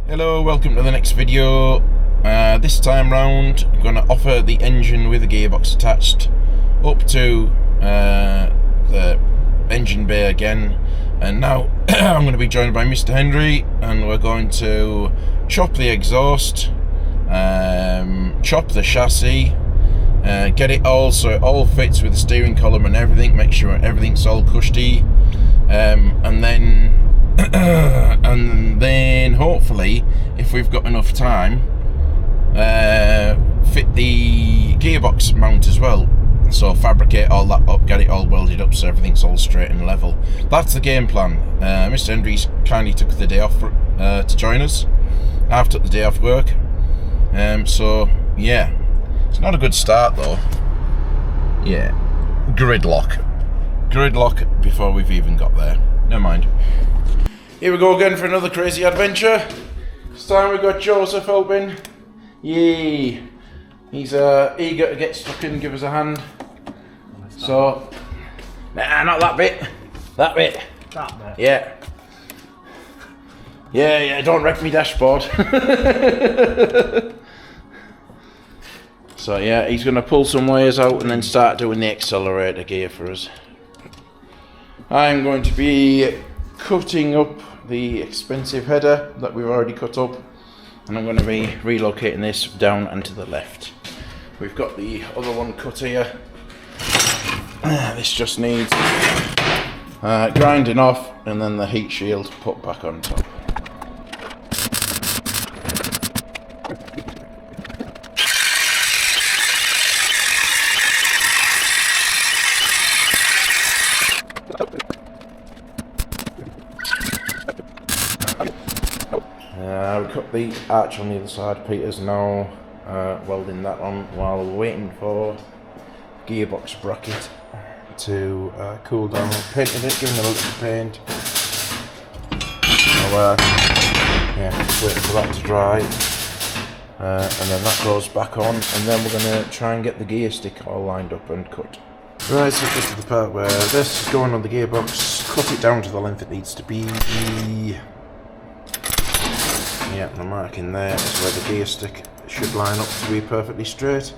Hello, welcome to the next video. This time round I'm going to offer the engine with the gearbox attached up to the engine bay again, and now I'm going to be joined by Mr. Henry, and we're going to chop the exhaust, chop the chassis, get it all so it all fits with the steering column and everything, make sure everything's all cushy, and then and then hopefully, if we've got enough time, fit the gearbox mount as well. So fabricate all that up, get it all welded up so everything's all straight and level. That's the game plan. Mr. Hendry's kindly took the day off to join us. I've took the day off work. So yeah, it's not a good start though. Yeah, gridlock before we've even got there. Never mind. Here we go again for another crazy adventure. This time we've got Joseph helping. Yay! He's eager to get stuck in and give us a hand. So, nah, not that bit. That bit. That bit. Yeah. Yeah, don't wreck me dashboard. So yeah, he's going to pull some wires out and then start doing the accelerator gear for us. I'm going to be cutting up the expensive header that we've already cut up, and I'm going to be relocating this down and to the left. We've got the other one cut here. This just needs grinding off and then the heat shield put back on top. We cut the arch on the other side. Peter's now welding that on while we're waiting for gearbox bracket to cool down. Painted it, giving it a little paint. So yeah, just waiting for that to dry, and then that goes back on, and then we're going to try and get the gear stick all lined up and cut. Right, so this is the part where this is going on the gearbox. Cut it down to the length it needs to be. Yeah, the mark in there is where the gear stick should line up to be perfectly straight.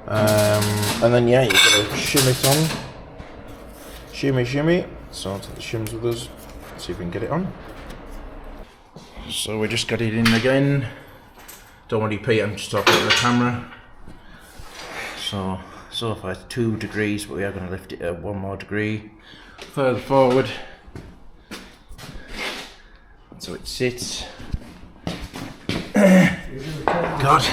And then yeah, you've got to shim it on. Shimmy. So onto the shims with us. See if we can get it on. So we just got it in again. Don't worry, Pete, I'm just talking to the camera. So far it's 2 degrees, but we are going to lift it 1 more degree further forward. So it sits. God,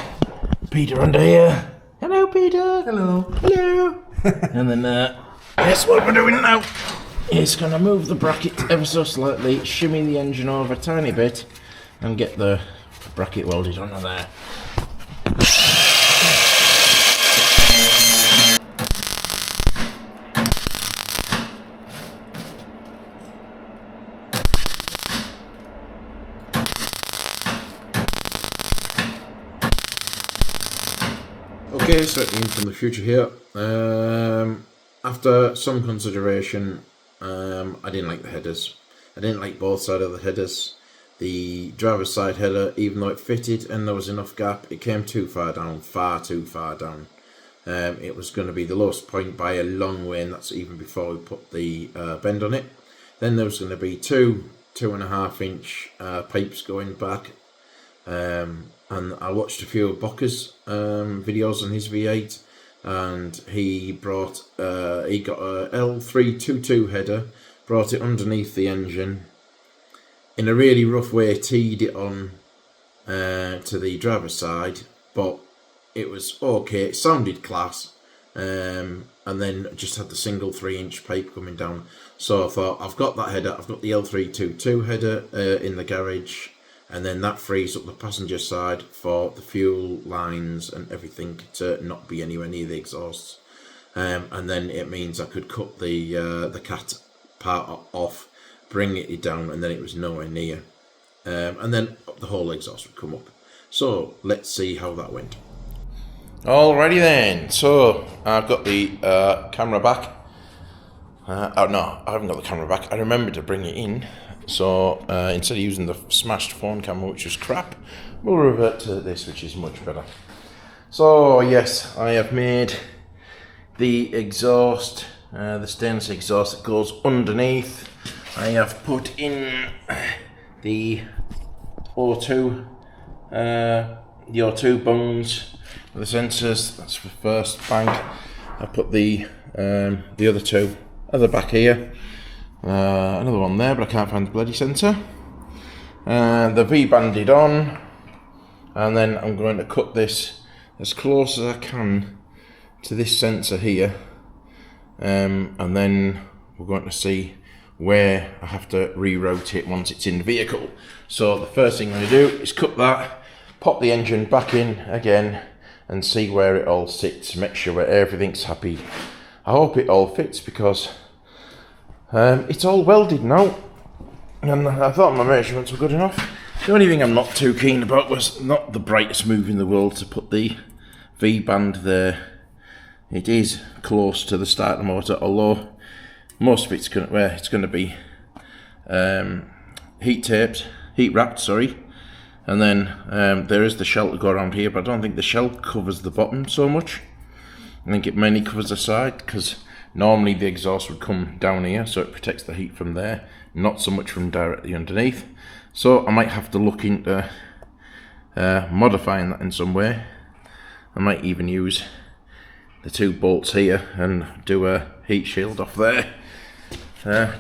Peter under here. Hello, Peter. Hello. And then guess what we're doing now? It's going to move the bracket ever so slightly, shimmy the engine over a tiny bit, and get the bracket welded onto there. Okay, so in from the future here. After some consideration, I didn't like the headers. I didn't like both sides of the headers. The driver's side header, even though it fitted and there was enough gap, it came too far down, far too far down. It was going to be the lowest point by a long way, and that's even before we put the bend on it. Then there was going to be 2.5 inch pipes going back. And I watched a few of Bocker's videos on his V8, and he got a L322 header, brought it underneath the engine, in a really rough way teed it on to the driver's side, but it was okay, it sounded class, and then just had the single 3-inch pipe coming down. So I thought, I've got that header, I've got the L322 header in the garage, and then that frees up the passenger side for the fuel lines and everything to not be anywhere near the exhausts. And then it means I could cut the cat part off, bring it down, and then it was nowhere near. And then the whole exhaust would come up. So let's see how that went. Alrighty then, so I've got the camera back. No, I haven't got the camera back. I remembered to bring it in So instead of using the smashed phone camera, which was crap, we'll revert to this, which is much better. So yes, I have made the exhaust, the stainless exhaust that goes underneath. I have put in the O2, the O2 bones, the sensors. That's the first bank. I put the other two at the back here. Another one there, but I can't find the bloody sensor. The V-banded on, and then I'm going to cut this as close as I can to this sensor here, and then we're going to see where I have to reroute it once it's in the vehicle. So the first thing I'm going to do is cut that, pop the engine back in again, and see where it all sits, make sure that everything's happy. I hope it all fits, because it's all welded now, and I thought my measurements were good enough. The only thing I'm not too keen about was not the brightest move in the world to put the V-band there. It is close to the starter motor, although most of it's going to be heat wrapped, sorry. And then there is the shell to go around here, but I don't think the shell covers the bottom so much. I think it mainly covers the side, because normally the exhaust would come down here, so it protects the heat from there, not so much from directly underneath. So I might have to look into modifying that in some way. I might even use the two bolts here and do a heat shield off there,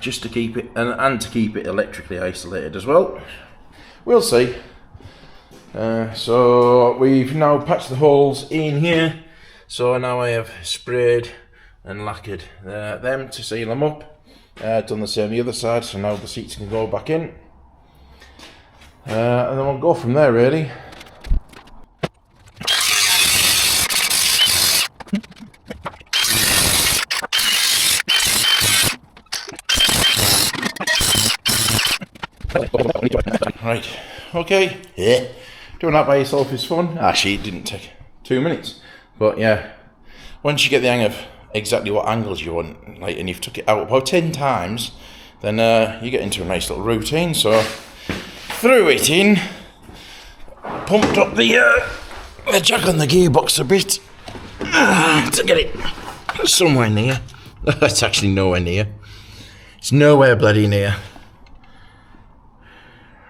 just to keep it, and to keep it electrically isolated as well. We'll see. So we've now patched the holes in here. So now I have sprayed and lacquered them to seal them up. Done the same on the other side, so now the seats can go back in. And then we'll go from there, really. Right, okay. Yeah. Doing that by yourself is fun. Actually, it didn't take 2 minutes. But yeah, once you get the hang of exactly what angles you want, like, and you've took it out about 10 times, then you get into a nice little routine. So threw it in, pumped up the jack on the gearbox a bit to get it somewhere near. It's actually nowhere near. It's nowhere bloody near.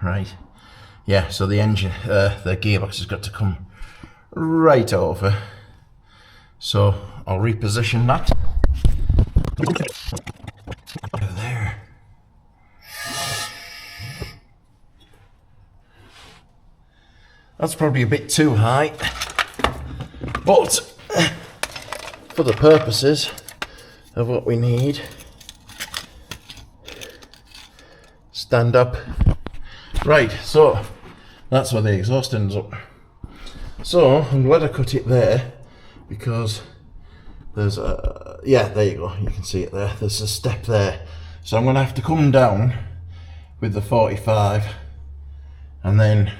Right. Yeah, so the engine, the gearbox has got to come right over. So I'll reposition that. There. That's probably a bit too high, but for the purposes of what we need, stand up. Right, so that's where the exhaust ends up. So I'm glad I cut it there, because there's a, yeah, there you go, you can see it there, there's a step there. So I'm going to have to come down with the 45 and then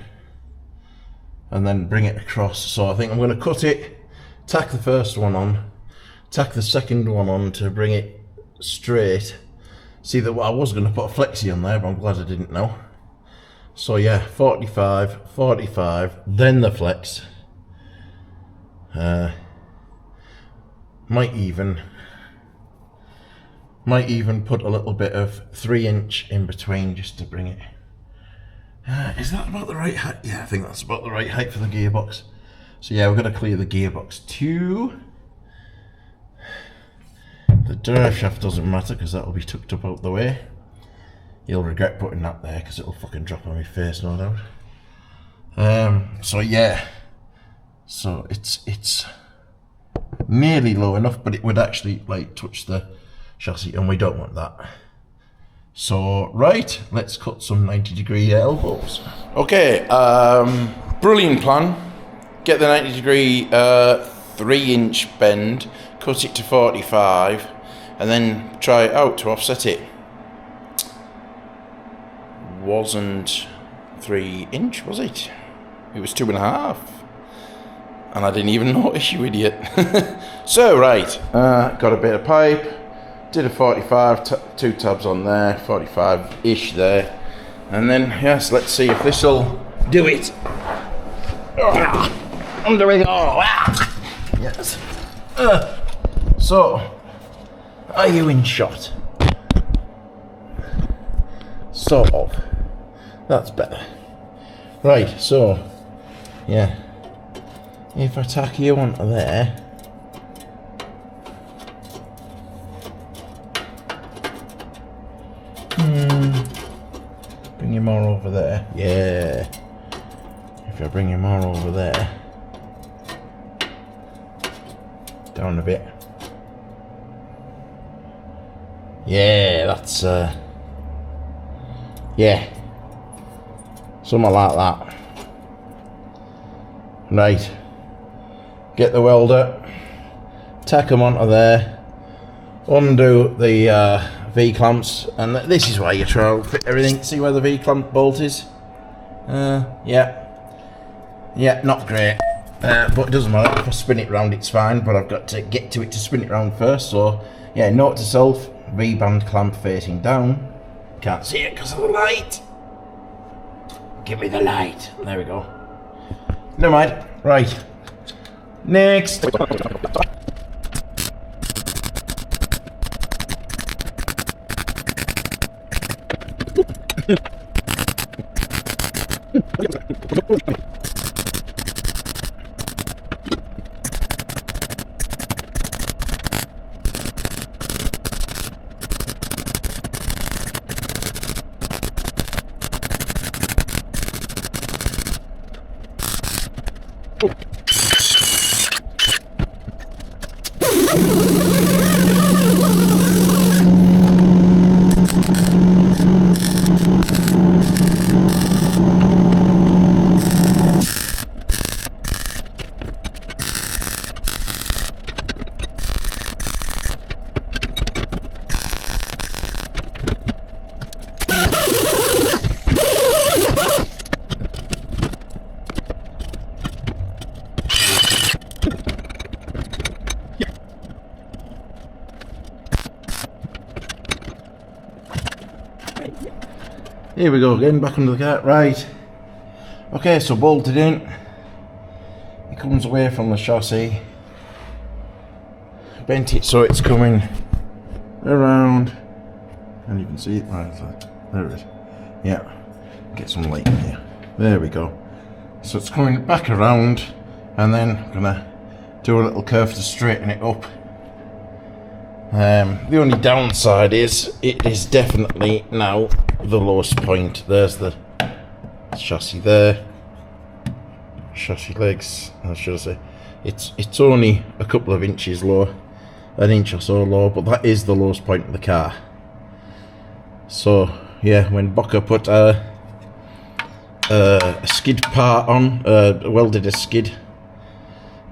bring it across. So I think I'm going to cut it, tack the first one on, tack the second one on to bring it straight. See, that I was going to put a flexi on there, but I'm glad I didn't now. So yeah, 45, 45, then the flex. Might even put a little bit of 3-inch in between just to bring it. Is that about the right height? Yeah, I think that's about the right height for the gearbox. So yeah, we're going to clear the gearbox too. The drive shaft doesn't matter, because that will be tucked up out the way. You'll regret putting that there, because it'll fucking drop on my face, no doubt. So yeah, so it's nearly low enough, but it would actually like touch the chassis, and we don't want that. So right, let's cut some 90-degree elbows. Okay, brilliant plan. Get the 90-degree 3-inch bend, cut it to 45, and then try it out to offset it. Wasn't 3-inch, was it? It was 2.5, and I didn't even notice, you idiot. So right, got a bit of pipe, did a 45, 2 tabs on there, 45-ish there, And then, yes, let's see if this will do it. Under we go. Yes. So, are you in shot? Sort of. That's better. Right, so, yeah. If I tack you onto there. Bring you more over there. Yeah. If I bring you more over there. Down a bit. Yeah, that's yeah. Something like that. Right. Get the welder. Tack them onto there. Undo the V-clamps, and this is where you try to fit everything. See where the V-clamp bolt is? Yeah, not great, but it doesn't matter. If I spin it round, it's fine, but I've got to get to it to spin it round first. So yeah, note to self, V-band clamp facing down. Can't see it because of the light. Give me the light. There we go. Never mind. Right, next. Here we go again, back under the car. Right. Okay, so bolted in. It comes away from the chassis. Bent it so it's coming around. And you can see it right there. It is. Yeah. Get some light in here. There we go. So it's coming back around, and then I'm gonna do a little curve to straighten it up. The only downside is it is definitely now the lowest point. There's the chassis there, chassis legs, I should say. It's only a couple of inches low, an inch or so low, but that is the lowest point of the car. So yeah, when Bocker put a skid part on, welded a skid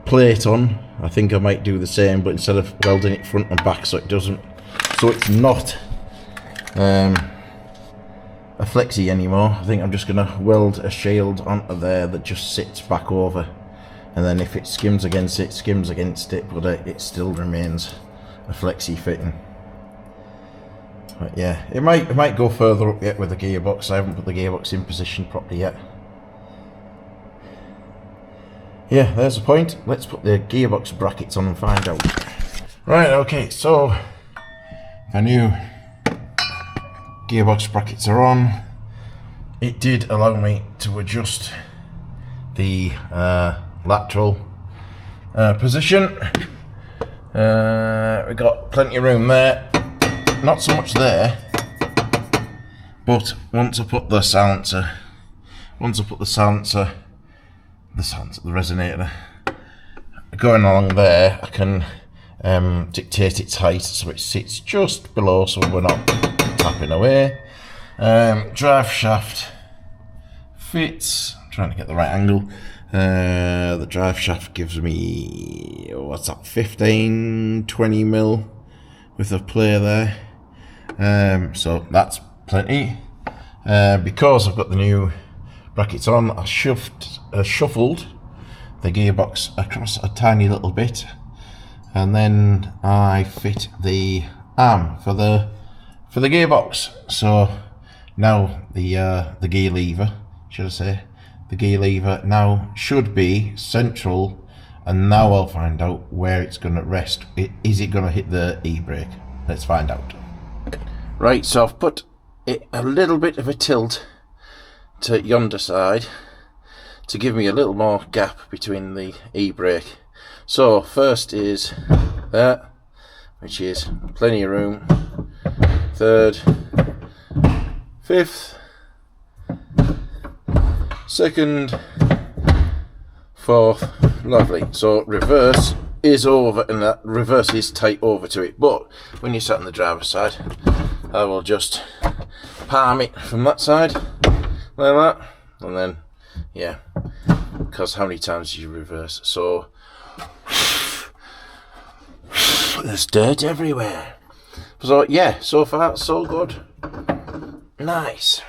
plate on, I think I might do the same, but instead of welding it front and back, so it's not a flexi anymore. I think I'm just gonna weld a shield onto there that just sits back over, and then if it skims against it, skims against it, but it still remains a flexi fitting. But yeah, it might go further up yet with the gearbox. I haven't put the gearbox in position properly yet. Yeah, there's the point. Let's put the gearbox brackets on and find out. Right, okay, so the new gearbox brackets are on. It did allow me to adjust the lateral position. We got plenty of room there. Not so much there, but once I put the resonator going along there, I can dictate its height so it sits just below, so we're not tapping away. Drive shaft fits. I'm trying to get the right angle. The drive shaft gives me, what's that, 15-20 mil with a play there. So that's plenty. Because I've got the new brackets on, I shuffled the gearbox across a tiny little bit, and then I fit the arm for the gearbox. So Now the gear lever, should I say, the gear lever now should be central, and now I'll find out where it's going to rest. Is it going to hit the e-brake? Let's find out. Right, so I've put it a little bit of a tilt to yonder side to give me a little more gap between the e-brake. So first is that, which is plenty of room. Third, fifth, second, fourth, lovely. So reverse is over, and that reverse is tight over to it. But when you're sat on the driver's side, I will just palm it from that side like that, and then yeah, because how many times do you reverse? So there's dirt everywhere. So yeah, so far so good. Nice.